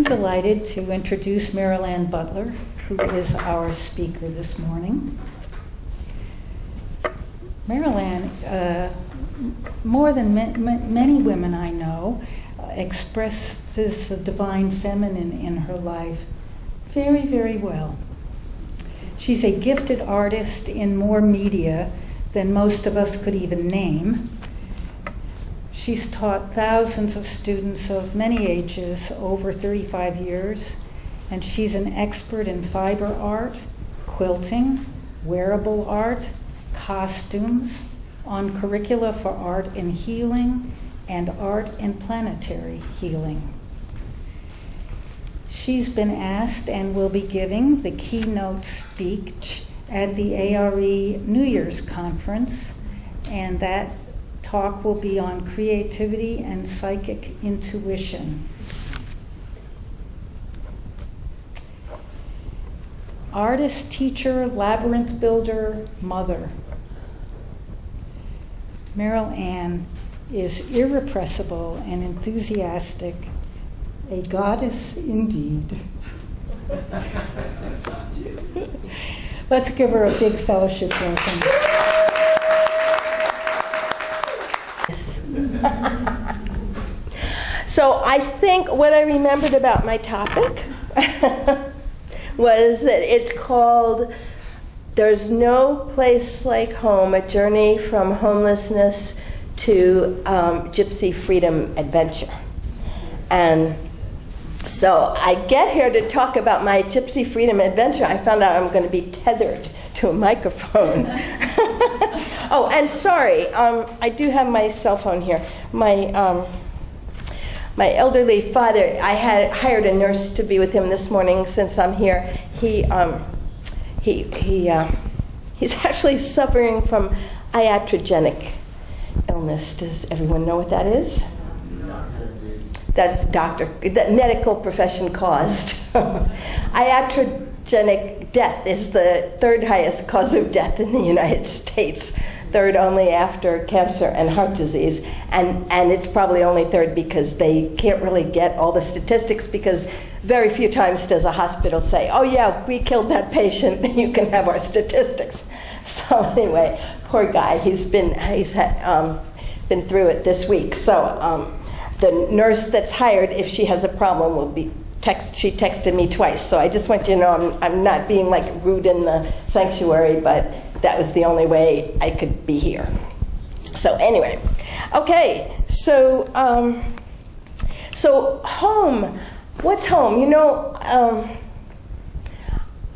delighted to introduce Meryl Butler, who is our speaker this morning. Meryl, more than many women I know, expresses the divine feminine in her life very, very well. She's a gifted artist in more media than most of us could even name. She's taught thousands of students of many ages over 35 years, and she's an expert in fiber art, quilting, wearable art, costumes, on curricula for art in healing and art in planetary healing. She's been asked and will be giving the keynote speech at the ARE New Year's Conference, and that talk will be on creativity and psychic intuition. Artist, teacher, labyrinth builder, mother. Meryl is irrepressible and enthusiastic, a goddess indeed. Let's give her a big fellowship welcome. So I think what I remembered about my topic was that it's called There's No Place Like Home, a journey from homelessness to Gypsy freedom adventure. And so I get here to talk about my Gypsy freedom adventure. I found out I'm going to be tethered to a microphone. Oh, and sorry, I do have my cell phone here. My elderly father, I had hired a nurse to be with him this morning since I'm here. He's actually suffering from iatrogenic illness. Does everyone know what that is? That's that medical profession caused. Iatrogenic death is the third highest cause of death in the United States, third only after cancer and heart disease. And it's probably only third because they can't really get all the statistics, because very few times does a hospital say, oh yeah, we killed that patient, you can have our statistics. So anyway, poor guy, he's been through it this week. So the nurse that's hired, if she has a problem, will be she texted me twice. So I just want you to know I'm not being like rude in the sanctuary, but that was the only way I could be here. So anyway, okay, so home. What's home? You know,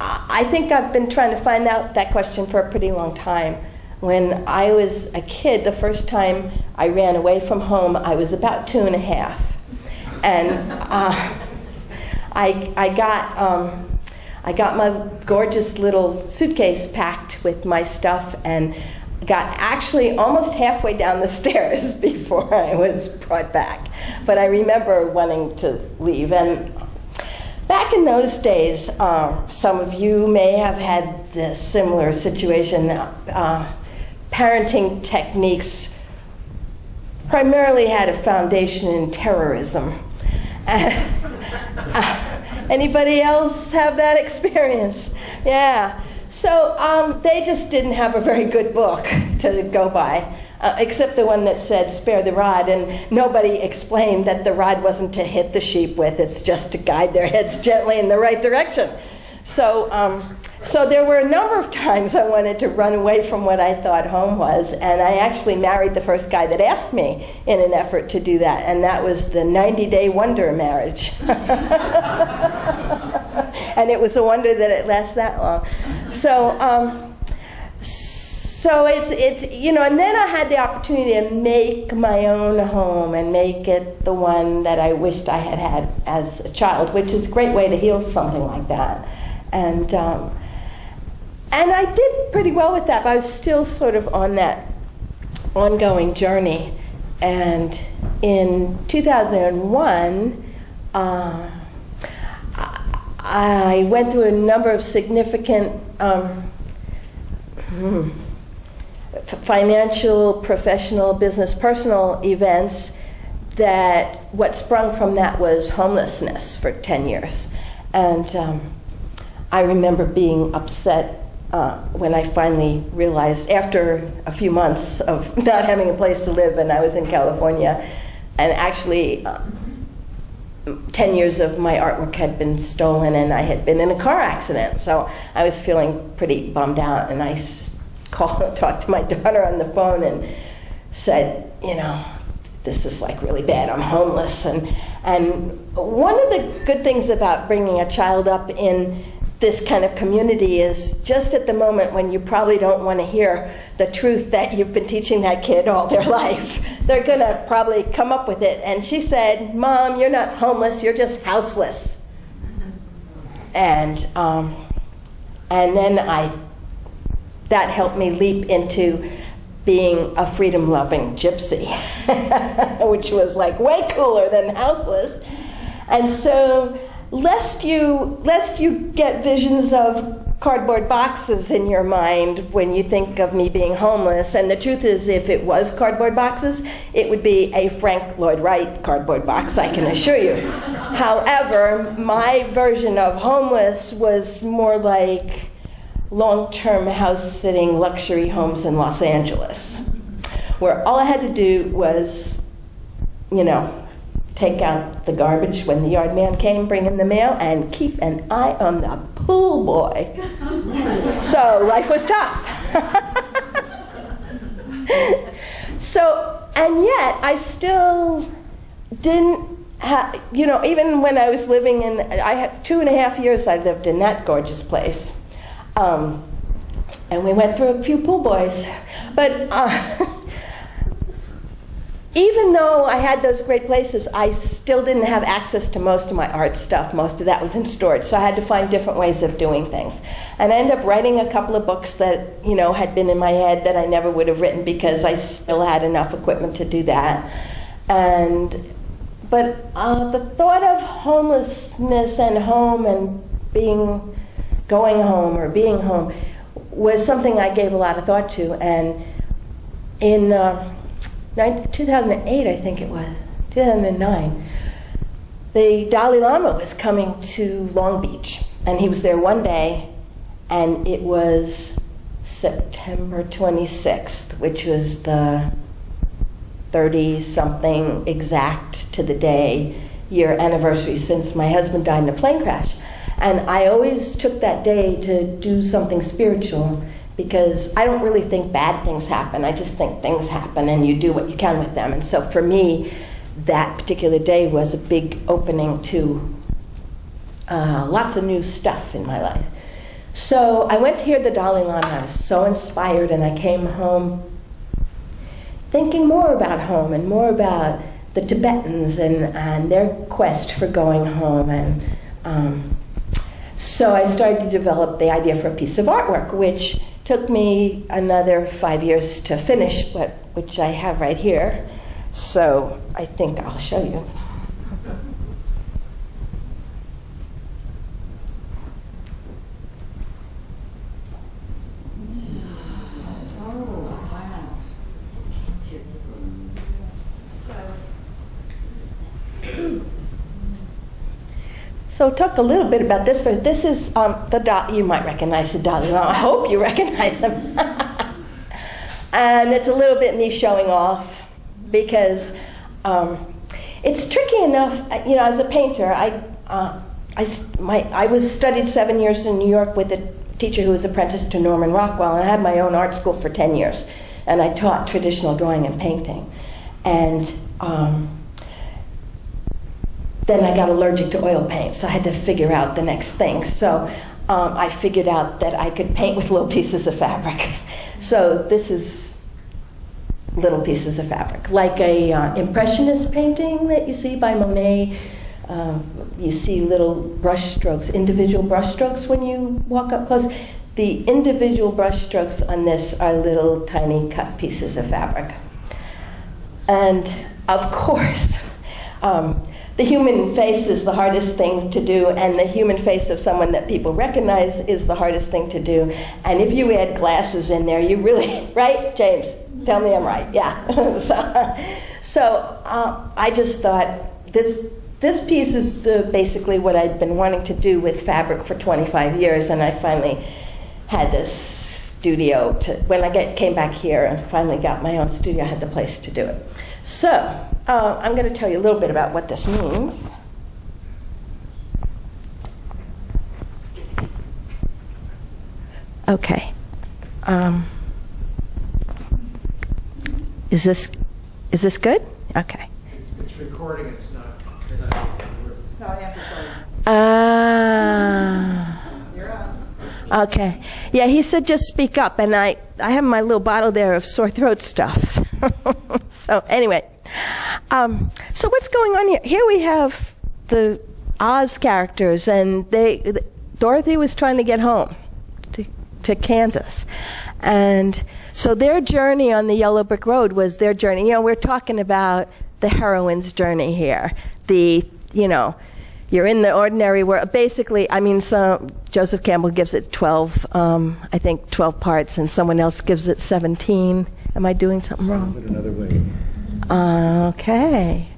I think I've been trying to find out that question for a pretty long time. When I was a kid, the first time I ran away from home, I was about 2.5, and I got my gorgeous little suitcase packed with my stuff and got actually almost halfway down the stairs before I was brought back. But I remember wanting to leave. And back in those days, some of you may have had this similar situation. Parenting techniques primarily had a foundation in terrorism. Anybody else have that experience? Yeah. So they just didn't have a very good book to go by, except the one that said spare the rod, and nobody explained that the rod wasn't to hit the sheep with, it's just to guide their heads gently in the right direction. So there were a number of times I wanted to run away from what I thought home was, and I actually married the first guy that asked me in an effort to do that, and that was the 90-day wonder marriage. And it was a wonder that it lasts that long. So it's you know, and then I had the opportunity to make my own home and make it the one that I wished I had had as a child, which is a great way to heal something like that. And I did pretty well with that, but I was still sort of on that ongoing journey. And in 2001, I went through a number of significant financial, professional, business, personal events that what sprung from that was homelessness for 10 years. And I remember being upset when I finally realized, after a few months of not having a place to live, and I was in California, and actually 10 years of my artwork had been stolen, and I had been in a car accident. So I was feeling pretty bummed out, and I talked to my daughter on the phone and said, this is like really bad, I'm homeless. And one of the good things about bringing a child up in this kind of community is just at the moment when you probably don't want to hear the truth that you've been teaching that kid all their life, they're going to probably come up with it. And she said, Mom, you're not homeless, you're just houseless. And then that helped me leap into being a freedom-loving gypsy, which was like way cooler than houseless. And so, lest you get visions of cardboard boxes in your mind when you think of me being homeless, and the truth is, if it was cardboard boxes, it would be a Frank Lloyd Wright cardboard box, I can assure you. However, my version of homeless was more like long-term house-sitting luxury homes in Los Angeles, where all I had to do was, take out the garbage when the yard man came bringing the mail and keep an eye on the pool boy. So life was tough. And yet I still didn't have, even when I was living I had 2.5 years I lived in that gorgeous place. And we went through a few pool boys. But even though I had those great places, I still didn't have access to most of my art stuff. Most of that was in storage. So I had to find different ways of doing things. And I ended up writing a couple of books that, had been in my head that I never would have written because I still had enough equipment to do that. But the thought of homelessness and home and going home or being home was something I gave a lot of thought to. And in 2008, I think it was, 2009, the Dalai Lama was coming to Long Beach. And he was there one day, and it was September 26th, which was the 30-something exact to the day year anniversary since my husband died in a plane crash. And I always took that day to do something spiritual because I don't really think bad things happen. I just think things happen and you do what you can with them. And so for me, that particular day was a big opening to lots of new stuff in my life. So I went to hear the Dalai Lama. I was so inspired, and I came home thinking more about home and more about the Tibetans and their quest for going home. And so I started to develop the idea for a piece of artwork, which took me another 5 years to finish, but which I have right here. So I think I'll show you. So talk a little bit about this first. This is you might recognize the Dalai Lama. I hope you recognize him. And it's a little bit me showing off because it's tricky enough. As a painter, I was studied 7 years in New York with a teacher who was apprenticed to Norman Rockwell, and I had my own art school for 10 years, and I taught traditional drawing and painting, and then I got allergic to oil paint, so I had to figure out the next thing. So I figured out that I could paint with little pieces of fabric. So this is little pieces of fabric, like a impressionist painting that you see by Monet. You see little brush strokes, individual brush strokes when you walk up close. The individual brush strokes on this are little tiny cut pieces of fabric. And of course, the human face is the hardest thing to do, and the human face of someone that people recognize is the hardest thing to do. And if you add glasses in there, you really, right, James? Tell me I'm right. Yeah. so I just thought this piece is basically what I'd been wanting to do with fabric for 25 years, and I finally had this studio when I came back here and finally got my own studio, I had the place to do it. So I'm going to tell you a little bit about what this means. Okay. Is this good? Okay. It's recording. It's not amplifying. You're on. Okay. Yeah, he said just speak up, and I have my little bottle there of sore throat stuff. So anyway, so what's going on here? Here we have the Oz characters, and Dorothy was trying to get home to Kansas, and so their journey on the Yellow Brick Road was their journey. You know, we're talking about the heroine's journey here. You're in the ordinary world. Basically, I mean, Joseph Campbell gives it 12 parts, and someone else gives it 17. Am I doing something wrong? Put it another way. Okay.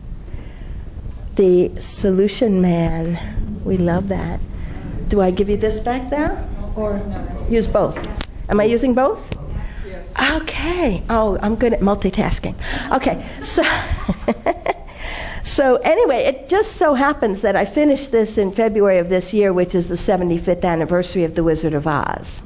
The Solution Man. We love that. Do I give you this back now? Or use both? Am I using both? Yes. Okay. Oh, I'm good at multitasking. Okay. So anyway, it just so happens that I finished this in February of this year, which is the 75th anniversary of The Wizard of Oz.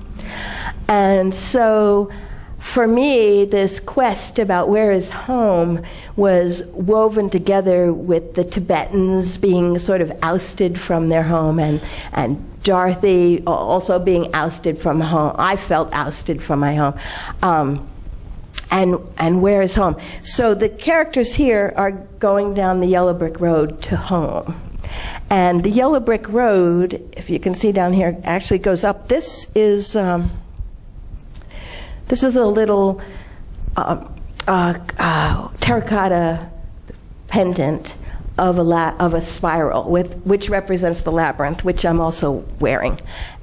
And so for me, this quest about where is home was woven together with the Tibetans being sort of ousted from their home, and Dorothy also being ousted from home. I felt ousted from my home. And where is home? So the characters here are going down the Yellow Brick Road to home. And the Yellow Brick Road, if you can see down here, actually goes up. This is a little terracotta pendant of a spiral, which represents the labyrinth, which I'm also wearing.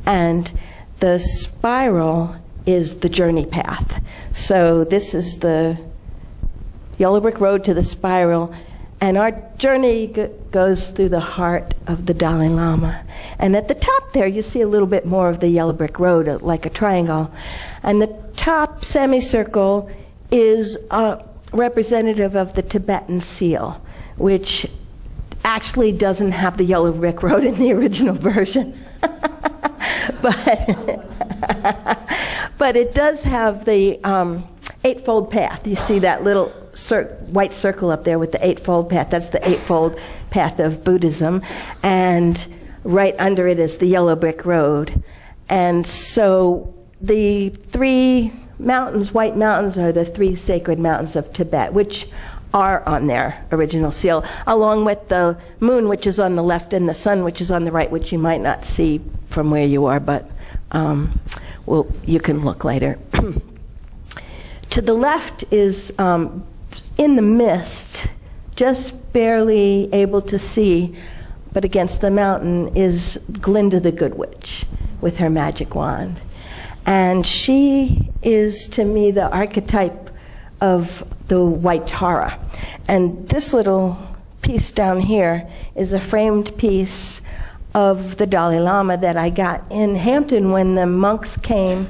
And the spiral is the journey path. So this is the Yellow Brick Road to the spiral, and our journey goes through the heart of the Dalai Lama. And at the top there, you see a little bit more of the Yellow Brick Road, like a triangle. And the top semicircle is representative of the Tibetan seal, which actually doesn't have the Yellow Brick Road in the original version. But it does have the Eightfold Path. You see that little white circle up there with the Eightfold Path. That's the Eightfold Path of Buddhism. And right under it is the Yellow Brick Road. And so the three mountains, white mountains, are the three sacred mountains of Tibet, which are on their original seal, along with the moon, which is on the left, and the sun, which is on the right, which you might not see from where you are, but you can look later. To the left is, in the mist, just barely able to see, but against the mountain is Glinda the Good Witch with her magic wand. And she is, to me, the archetype of the white Tara. And this little piece down here is a framed piece of the Dalai Lama that I got in Hampton when the monks came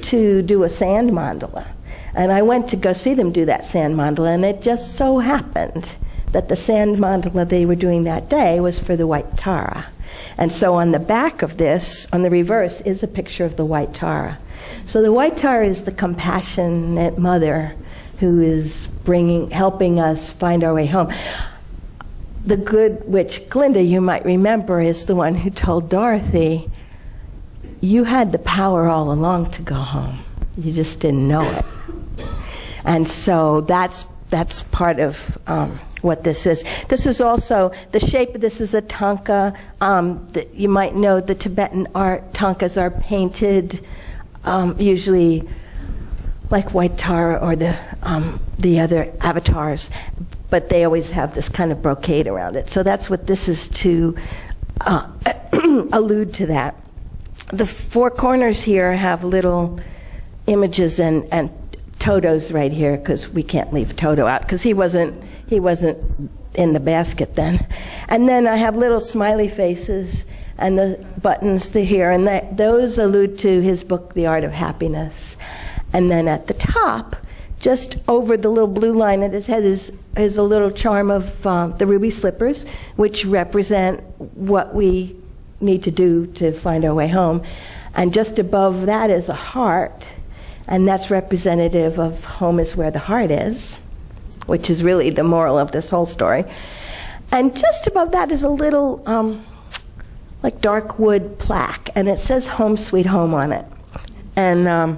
to do a sand mandala. And I went to go see them do that sand mandala, and it just so happened that the sand mandala they were doing that day was for the white Tara. And so on the back of this, on the reverse, is a picture of the white Tara. So the white Tara is the compassionate mother who is helping us find our way home. The Good Witch, Glinda, you might remember, is the one who told Dorothy, you had the power all along to go home. You just didn't know it. And so that's part of what this is. This is also, the shape of this is a tanka. You might know the Tibetan art, tankas are painted usually like white Tara or the other avatars. but they always have this kind of brocade around it. So that's what this is to allude to that. The four corners here have little images and Toto's right here, because we can't leave Toto out, because he wasn't in the basket then. And then I have little smiley faces and the buttons here, and those allude to his book, The Art of Happiness. And then at the top, just over the little blue line at his head, is a little charm of the ruby slippers, which represent what we need to do to find our way home. And just above that is a heart, and that's representative of home is where the heart is, which is really the moral of this whole story. And just above that is a little like dark wood plaque, and it says Home Sweet Home on it. And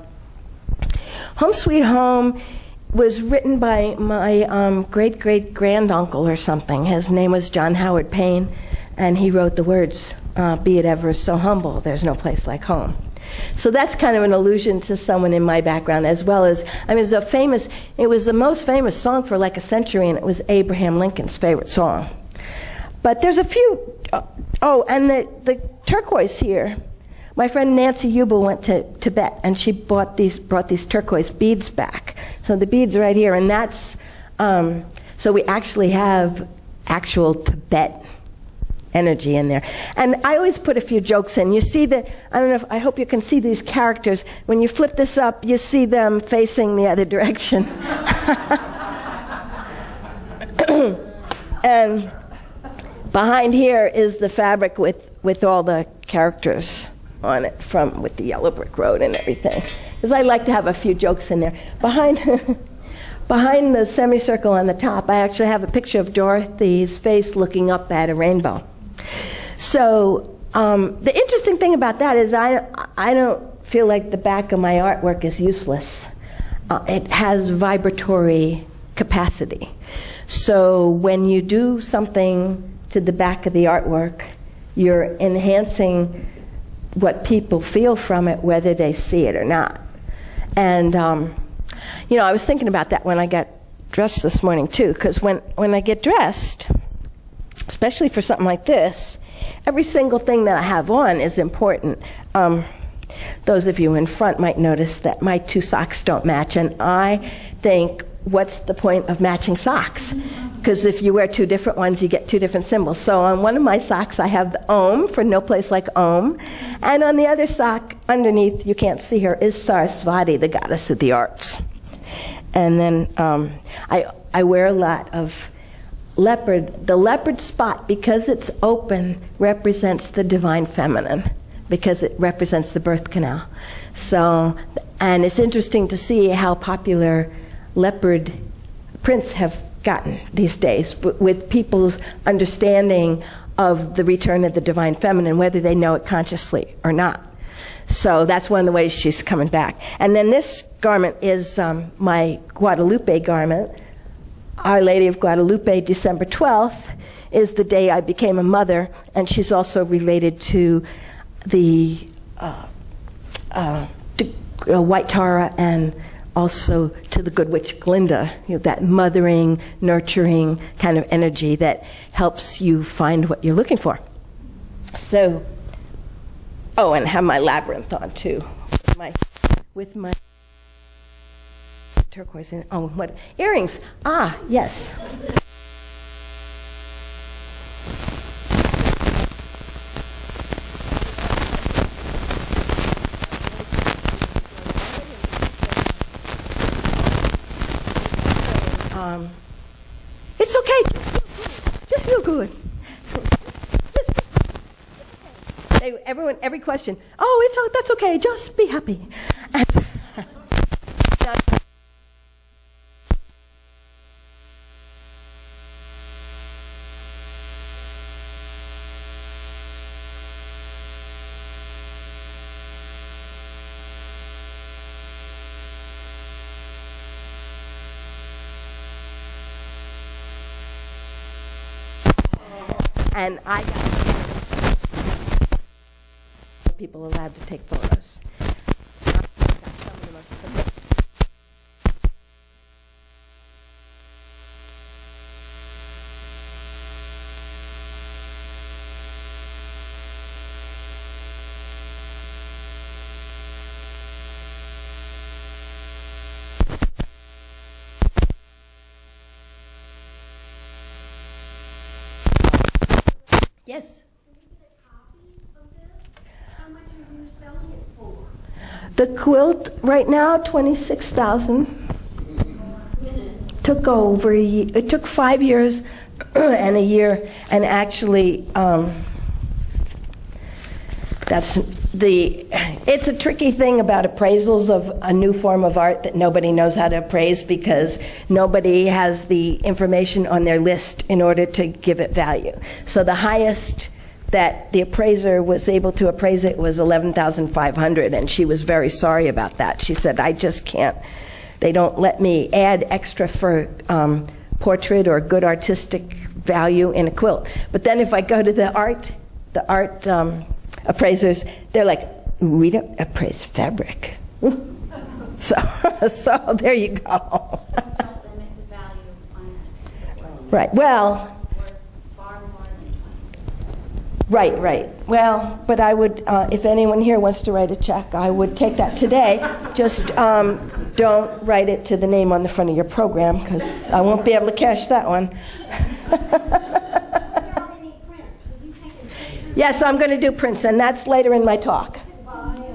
Home Sweet Home was written by my great-great-granduncle or something. His name was John Howard Payne, and he wrote the words, "Be it ever so humble, there's no place like home." So that's kind of an allusion to someone in my background, as well as, I mean, it was the most famous song for like a century, and it was Abraham Lincoln's favorite song. But there's a few, and the turquoise here, my friend Nancy Ubel went to Tibet, and she brought these turquoise beads back. So the beads are right here, and that's, so we actually have actual Tibet energy in there. And I always put a few jokes in. You see I hope you can see these characters. When you flip this up, you see them facing the other direction. And behind here is the fabric with all the characters on it, with the yellow brick road and everything. Because I like to have a few jokes in there. Behind the semicircle on the top, I actually have a picture of Dorothy's face looking up at a rainbow. So the interesting thing about that is I don't feel like the back of my artwork is useless. It has vibratory capacity. So when you do something to the back of the artwork, you're enhancing what people feel from it, whether they see it or not. And, I was thinking about that when I got dressed this morning, too, because when I get dressed, especially for something like this, every single thing that I have on is important. Those of you in front might notice that my two socks don't match, and I think, what's the point of matching socks? Because if you wear two different ones, you get two different symbols. So on one of my socks, I have the Om for no place like Om, and on the other sock, underneath, you can't see her, is Sarasvati, the goddess of the arts. And then I wear a lot of leopard. The leopard spot, because it's open, represents the divine feminine, because it represents the birth canal. So, and it's interesting to see how popular leopard prints have gotten these days with people's understanding of the return of the divine feminine, whether they know it consciously or not. So that's one of the ways she's coming back. And then this garment is my Guadalupe garment. Our Lady of Guadalupe, December 12th, is the day I became a mother, and she's also related to the White Tara, and also to the Good Witch Glinda, that mothering, nurturing kind of energy that helps you find what you're looking for. So, and have my labyrinth on too, with my turquoise in. What earrings? Yes. It's okay. Just feel good. Every question. That's okay. Just be happy. And I got people allowed to take photos. Yes. Can we get a copy of this? How much are you selling it for? The quilt right now, 26,000. Took over a year. It took 5 years and a year, and actually, it's a tricky thing about appraisals of a new form of art that nobody knows how to appraise because nobody has the information on their list in order to give it value. So the highest that the appraiser was able to appraise it was 11,500, and she was very sorry about that. She said, I just can't, they don't let me add extra for portrait or good artistic value in a quilt. But then if I go to the art appraisers, they're like, we don't appraise fabric. So there you go. Don't limit the value on it. Right, well, It's worth far more than 26. right. Well, but I would, if anyone here wants to write a check, I would take that today. Just don't write it to the name on the front of your program, because I won't be able to cash that one. Yes, I'm going to do prints, and that's later in my talk.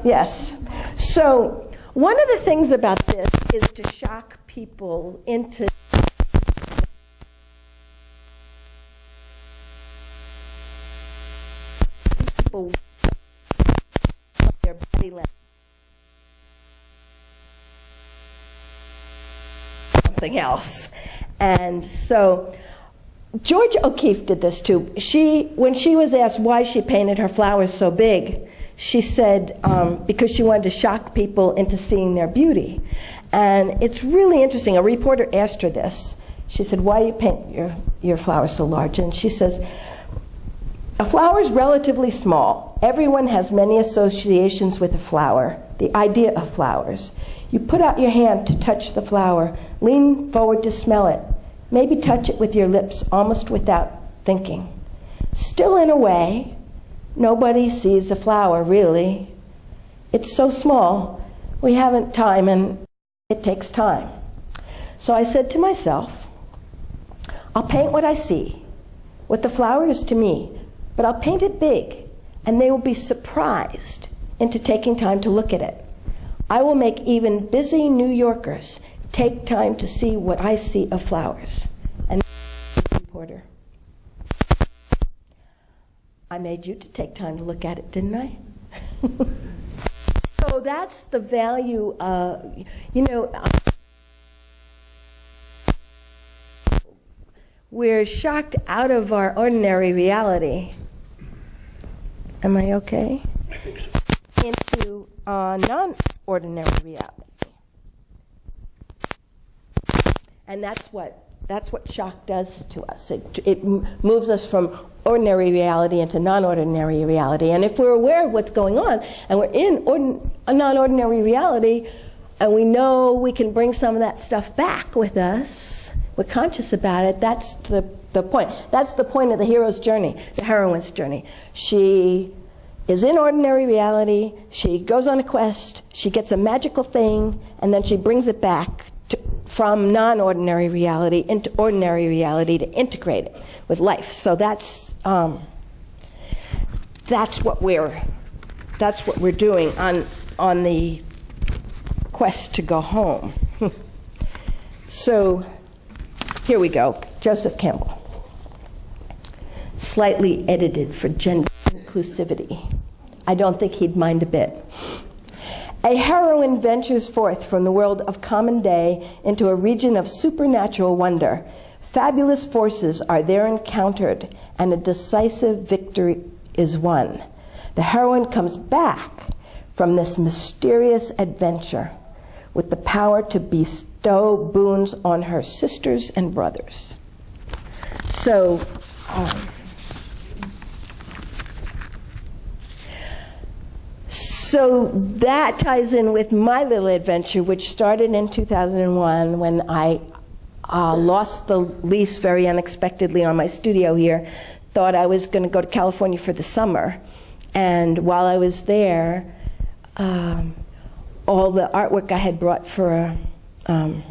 Yes. So one of the things about this is to shock people into people their body language. Something else. And so George O'Keeffe did this too. When she was asked why she painted her flowers so big, she said because she wanted to shock people into seeing their beauty. And it's really interesting. A reporter asked her this. She said, why do you paint your flowers so large? And she says, a flower is relatively small. Everyone has many associations with a flower, the idea of flowers. You put out your hand to touch the flower, lean forward to smell it, maybe touch it with your lips almost without thinking. Still, in a way, nobody sees a flower, really. It's so small, we haven't time, and it takes time. So I said to myself, I'll paint what I see, what the flower is to me, but I'll paint it big, and they will be surprised into taking time to look at it. I will make even busy New Yorkers take time to see what I see of flowers. And reporter, I made you to take time to look at it, didn't I? So that's the value of, we're shocked out of our ordinary reality. Am I okay? Into non-ordinary reality. And that's what shock does to us. It moves us from ordinary reality into non-ordinary reality. And if we're aware of what's going on, and we're in a non-ordinary reality, and we know we can bring some of that stuff back with us, we're conscious about it, that's the point. That's the point of the hero's journey, the heroine's journey. She is in ordinary reality, she goes on a quest, she gets a magical thing, and then she brings it back from non-ordinary reality into ordinary reality to integrate it with life. So that's what we're doing on the quest to go home. So here we go. Joseph Campbell. Slightly edited for gender inclusivity. I don't think he'd mind a bit. A heroine ventures forth from the world of common day into a region of supernatural wonder. Fabulous forces are there encountered, and a decisive victory is won. The heroine comes back from this mysterious adventure with the power to bestow boons on her sisters and brothers. So, So that ties in with my little adventure, which started in 2001 when I lost the lease very unexpectedly on my studio here. Thought I was going to go to California for the summer. And while I was there, all the artwork I had brought for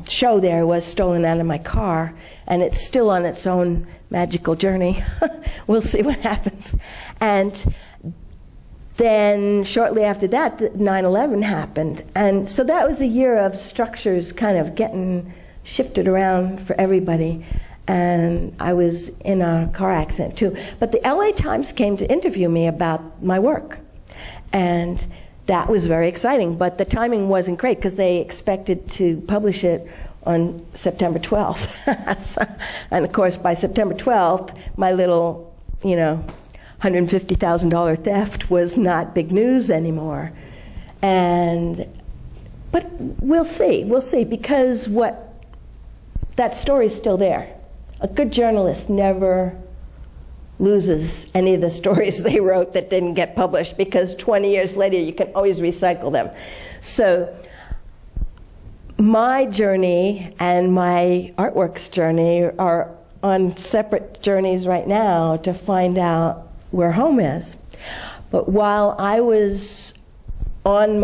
show there was stolen out of my car, and it's still on its own magical journey. We'll see what happens. And then shortly after that, 9/11 happened. And so that was a year of structures kind of getting shifted around for everybody. And I was in a car accident too. But the LA Times came to interview me about my work. And that was very exciting. But the timing wasn't great because they expected to publish it on September 12th. And of course, by September 12th, my little, $150,000 theft was not big news anymore. But we'll see, because that story's still there. A good journalist never loses any of the stories they wrote that didn't get published, because 20 years later you can always recycle them. So my journey and my artwork's journey are on separate journeys right now to find out where home is. But while I was on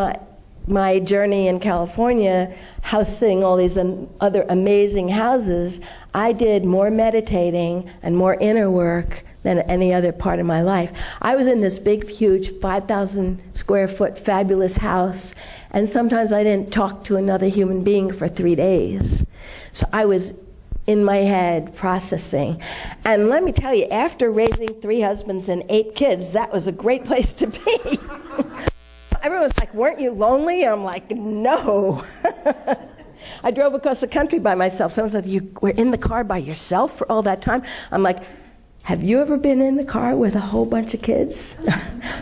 my journey in California, house sitting all these other amazing houses, I did more meditating and more inner work than any other part of my life. I was in this big, huge, 5,000 square foot fabulous house, and sometimes I didn't talk to another human being for 3 days. So I was in my head processing. And let me tell you, after raising 3 husbands and 8 kids, that was a great place to be. Everyone was like, "Weren't you lonely?" I'm like, "No." I drove across the country by myself. Someone said, "You were in the car by yourself for all that time?" I'm like, "Have you ever been in the car with a whole bunch of kids?"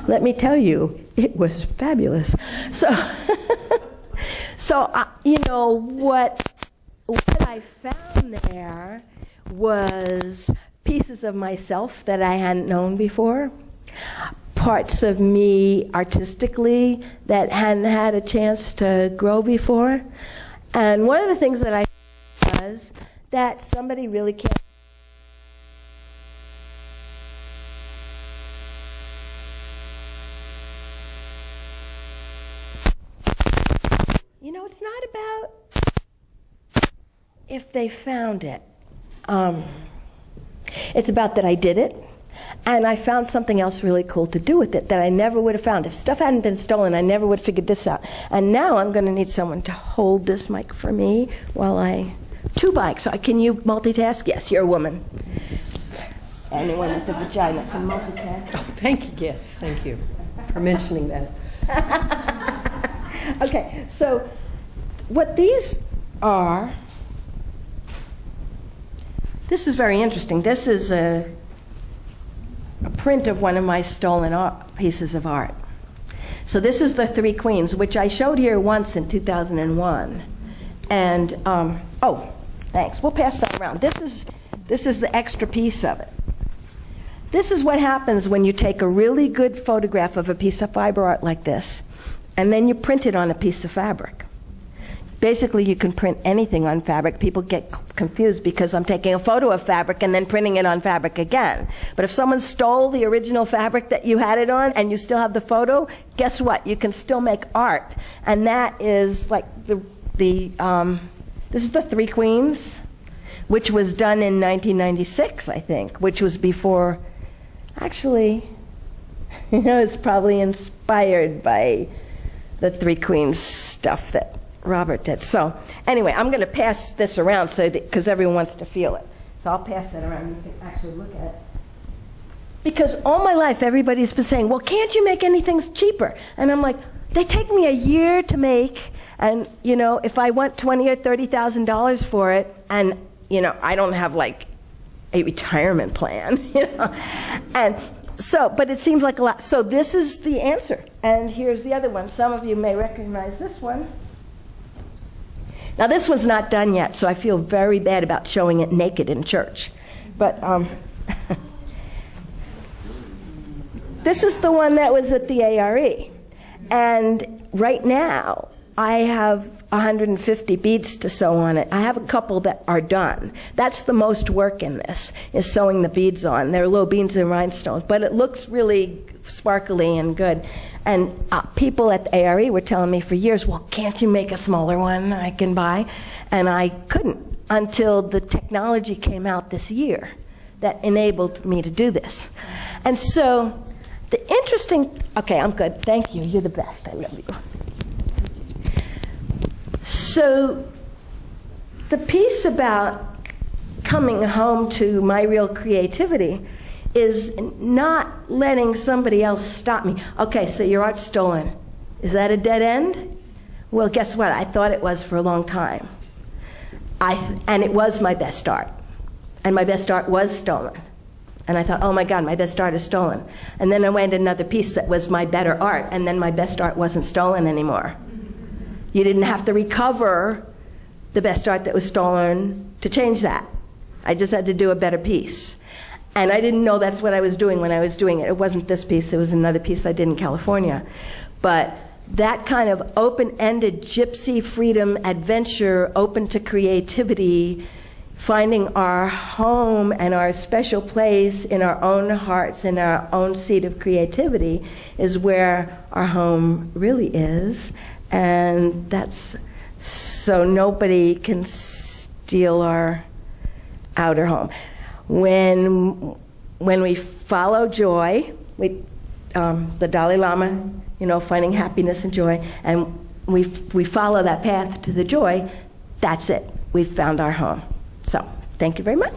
Let me tell you, it was fabulous. What I found there was pieces of myself that I hadn't known before, parts of me artistically that hadn't had a chance to grow before. And one of the things that I was that somebody really can't. It's not about if they found it. It's about that I did it, and I found something else really cool to do with it that I never would have found. If stuff hadn't been stolen, I never would have figured this out. And now I'm going to need someone to hold this mic for me while I... 2 mics. Can you multitask? Yes, you're a woman. Anyone with a vagina can multitask. Oh, thank you. Yes, thank you for mentioning that. Okay, so what these are... This is very interesting. This is a print of one of my stolen pieces of art. So this is the 3 Queens, which I showed here once in 2001. And, thanks. We'll pass that around. This is the extra piece of it. This is what happens when you take a really good photograph of a piece of fiber art like this, and then you print it on a piece of fabric. Basically, you can print anything on fabric. People get confused because I'm taking a photo of fabric and then printing it on fabric again. But if someone stole the original fabric that you had it on and you still have the photo, guess what? You can still make art. And that is like this is the 3 Queens, which was done in 1996, I think, which was before, actually, it's probably inspired by the 3 Queens stuff that Robert did. So anyway, I'm going to pass this around because everyone wants to feel it. So I'll pass that around and you can actually look at it. Because all my life, everybody's been saying, "Well, can't you make anything cheaper?" And I'm like, they take me a year to make, and if I want $20,000 or $30,000 for it, and I don't have like a retirement plan, and so, but it seems like a lot. So this is the answer, and here's the other one. Some of you may recognize this one. Now, this one's not done yet, so I feel very bad about showing it naked in church. But this is the one that was at the ARE. And right now, I have 150 beads to sew on it. I have a couple that are done. That's the most work in this, is sewing the beads on. They're little beads and rhinestones. But it looks really sparkly and good. And people at the ARE were telling me for years, well, can't you make a smaller one I can buy? And I couldn't until the technology came out this year that enabled me to do this. And so the interesting, okay, I'm good. Thank you. You're the best. I love you. So the piece about coming home to my real creativity is not letting somebody else stop me. Okay, so your art's stolen. Is that a dead end? Well, guess what? I thought it was for a long time. And it was my best art. And my best art was stolen. And I thought, oh my God, my best art is stolen. And then I went another piece that was my better art, and then my best art wasn't stolen anymore. You didn't have to recover the best art that was stolen to change that. I just had to do a better piece. And I didn't know that's what I was doing when I was doing it. It wasn't this piece, it was another piece I did in California. But that kind of open-ended gypsy freedom adventure, open to creativity, finding our home and our special place in our own hearts, in our own seat of creativity, is where our home really is. And that's so nobody can steal our outer home. When we follow joy, the Dalai Lama, finding happiness and joy, and we follow that path to the joy, that's it. We've found our home. So, thank you very much.